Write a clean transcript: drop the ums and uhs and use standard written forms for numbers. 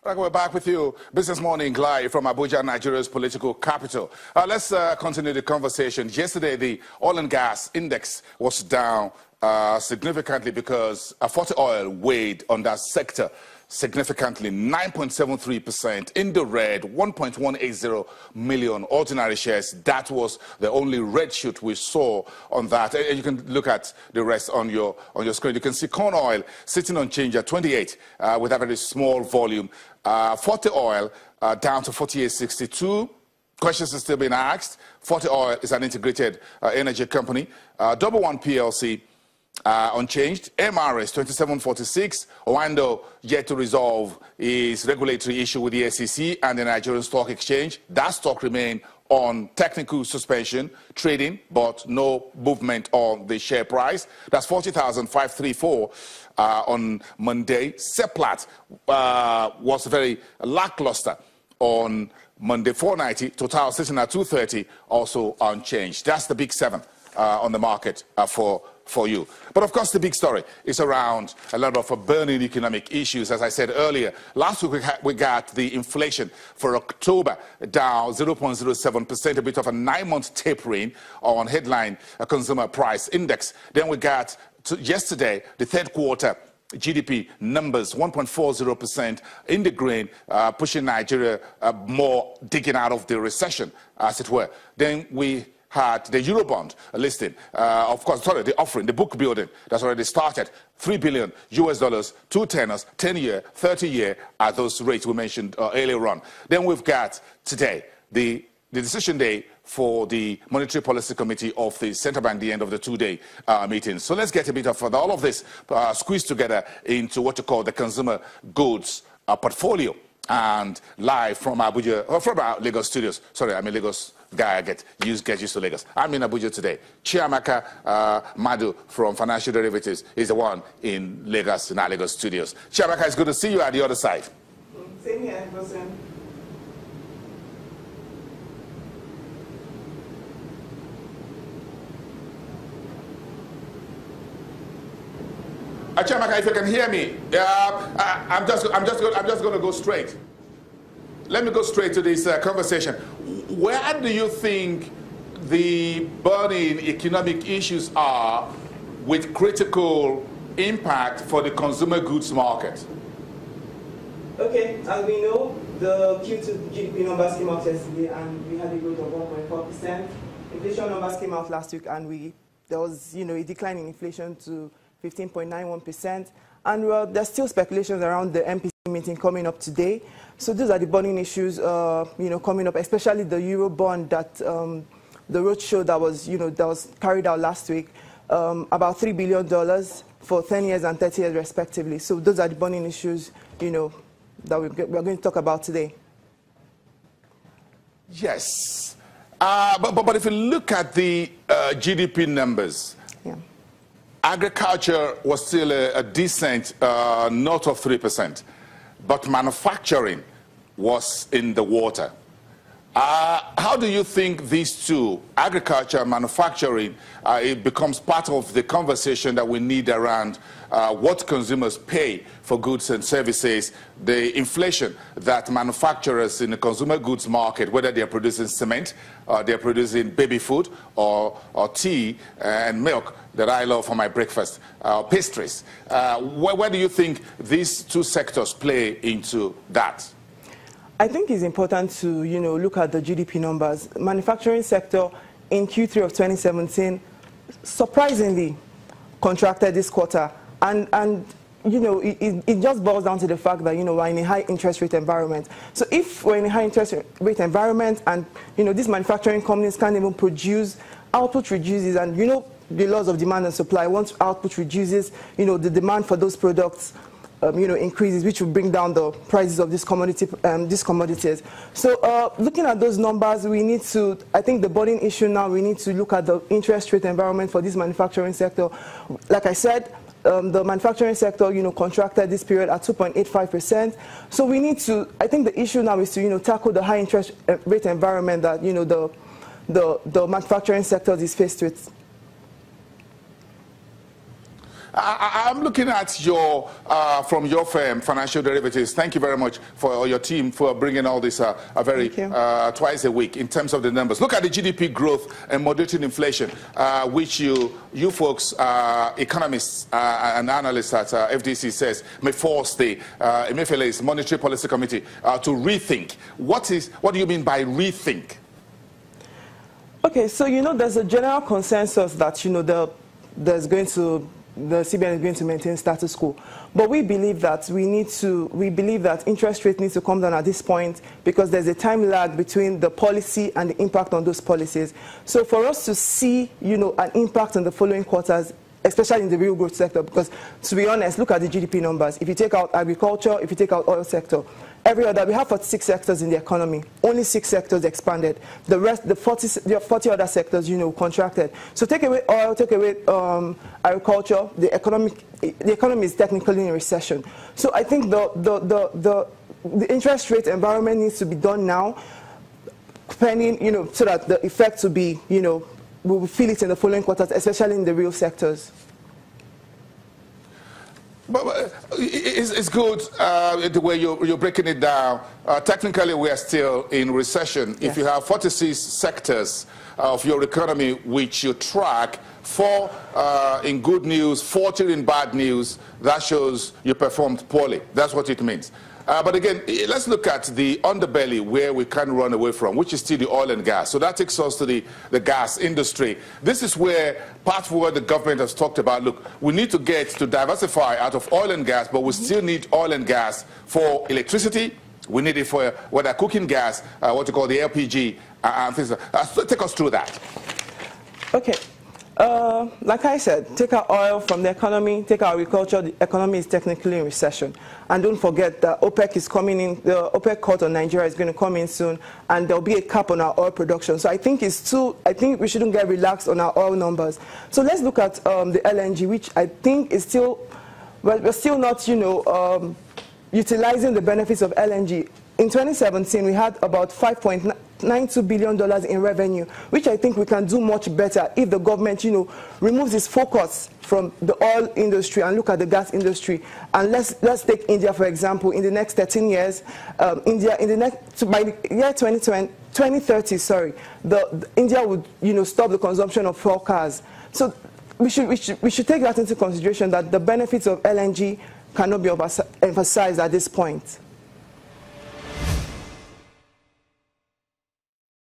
Right, we're back with you. Business Morning live from Abuja, Nigeria's political capital. Let's continue the conversation. Yesterday, the oil and gas index was down significantly because 40 oil weighed on that sector significantly, 9.73% in the red, 1.180 million ordinary shares. That was the only red shoot we saw on that. And you can look at the rest on your screen. You can see corn oil sitting on change at 28 with a very small volume. 40 oil down to 48.62. Questions are still being asked. 40 oil is an integrated energy company. Pt.1 PLC unchanged. MRS 2746. Owando yet to resolve his regulatory issue with the SEC and the Nigerian Stock Exchange. That stock remained on technical suspension, trading, but no movement on the share price. That's 40,534 on Monday. Seplat was very lackluster on Monday, 490. Total sitting at 230, also unchanged. That's the big seven on the market for you. But of course, the big story is around a lot of burning economic issues. As I said earlier, last week we got the inflation for October down 0.07%, a bit of a 9-month tapering on headline consumer price index. Then we got yesterday the third quarter GDP numbers, 1.40% in the green, pushing Nigeria more digging out of the recession, as it were. Then we had the Eurobond listing, the offering, the book building that's already started, $3 billion US, 2 tenors, 10-year, 30-year at those rates we mentioned earlier on. Then we've got today the decision day for the Monetary Policy Committee of the Central Bank, the end of the two-day meeting. So let's get a bit of all of this squeezed together into what you call the consumer goods portfolio. And live from Abuja, or from our Lagos studios. Sorry, I'm a Lagos guy. I get used to Lagos. I'm in Abuja today. Chiamaka Madu from Financial Derivatives is the one in Lagos, in our Lagos studios. Chiamaka, it's good to see you at the other side. Same here, person. Chiamaka, if you can hear me, I'm just going to go straight. Let me go straight to this conversation. Where do you think the burning economic issues are with critical impact for the consumer goods market? Okay, as we know, the Q2 GDP numbers came out yesterday, and we had a growth of 1.4%. Inflation numbers came out last week, and there was a decline in inflation to 15.91%, and well, there's still speculations around the MPC meeting coming up today. So these are the burning issues, coming up, especially the Eurobond that the roadshow that was carried out last week, about $3 billion for 10 years and 30 years respectively. So those are the burning issues, that we're going to talk about today. Yes, but if you look at the GDP numbers. Yeah. Agriculture was still a decent north of 3%, but manufacturing was in the water. How do you think these two, agriculture and manufacturing, it becomes part of the conversation that we need around what consumers pay for goods and services, the inflation that manufacturers in the consumer goods market, whether they're producing cement, they're producing baby food or tea and milk that I love for my breakfast, pastries. Where do you think these two sectors play into that? I think it's important to, look at the GDP numbers. Manufacturing sector in Q3 of 2017 surprisingly contracted this quarter. And it just boils down to the fact that, we're in a high interest rate environment. So if we're in a high interest rate environment and, these manufacturing companies can't even produce, output reduces, and, the laws of demand and supply, once output reduces, the demand for those products increases, which will bring down the prices of these commodities. So looking at those numbers, we need to, I think the burning issue now, we need to look at the interest rate environment for this manufacturing sector. Like I said, the manufacturing sector, contracted this period at 2.85%. So we need to, I think the issue now is to, tackle the high interest rate environment that, the manufacturing sector is faced with. I'm looking at your, from your firm, Financial Derivatives. Thank you very much for your team for bringing all this twice a week in terms of the numbers. Look at the GDP growth and moderating inflation, which you folks, economists and analysts at FDC says may force the Emefiele's Monetary Policy Committee to rethink. What do you mean by rethink? Okay, so there's a general consensus that the CBN is going to maintain status quo, but we believe that interest rate needs to come down at this point because there's a time lag between the policy and the impact on those policies. So for us to see an impact in the following quarters, especially in the real growth sector, because to be honest, look at the GDP numbers. If you take out agriculture, if you take out oil sector, every other, we have 46 sectors in the economy. Only 6 sectors expanded. The rest, the 40 other sectors, contracted. So take away oil, take away agriculture, the economy is technically in recession. So I think the interest rate environment needs to be done now, pending, so that the effects will be, we will feel it in the following quarters, especially in the real sectors. But it's good the way you're breaking it down. Technically, we are still in recession. Yes. If you have 46 sectors of your economy which you track, 4 in good news, 40 in bad news, that shows you performed poorly. That's what it means. But again, let's look at the underbelly where we can't run away from, which is still the oil and gas. So that takes us to the gas industry. This is where part of what the government has talked about. Look, we need to get to diversify out of oil and gas, but we still need oil and gas for electricity. We need it for whether cooking gas, what you call the LPG, and things. Take us through that. Okay. Like I said, take out oil from the economy, take out agriculture, the economy is technically in recession. And don't forget that OPEC is coming in, the OPEC cut on Nigeria is going to come in soon, and there'll be a cap on our oil production. So I think we shouldn't get relaxed on our oil numbers. So let's look at the LNG, which I think is still, well, we're still not, utilizing the benefits of LNG. In 2017, we had about $5.92 billion in revenue, which I think we can do much better if the government, removes its focus from the oil industry and look at the gas industry. And let's take India, for example. In the next 13 years, by the year 2030, India would, stop the consumption of fuel cars. So we should take that into consideration, that the benefits of LNG cannot be emphasized at this point.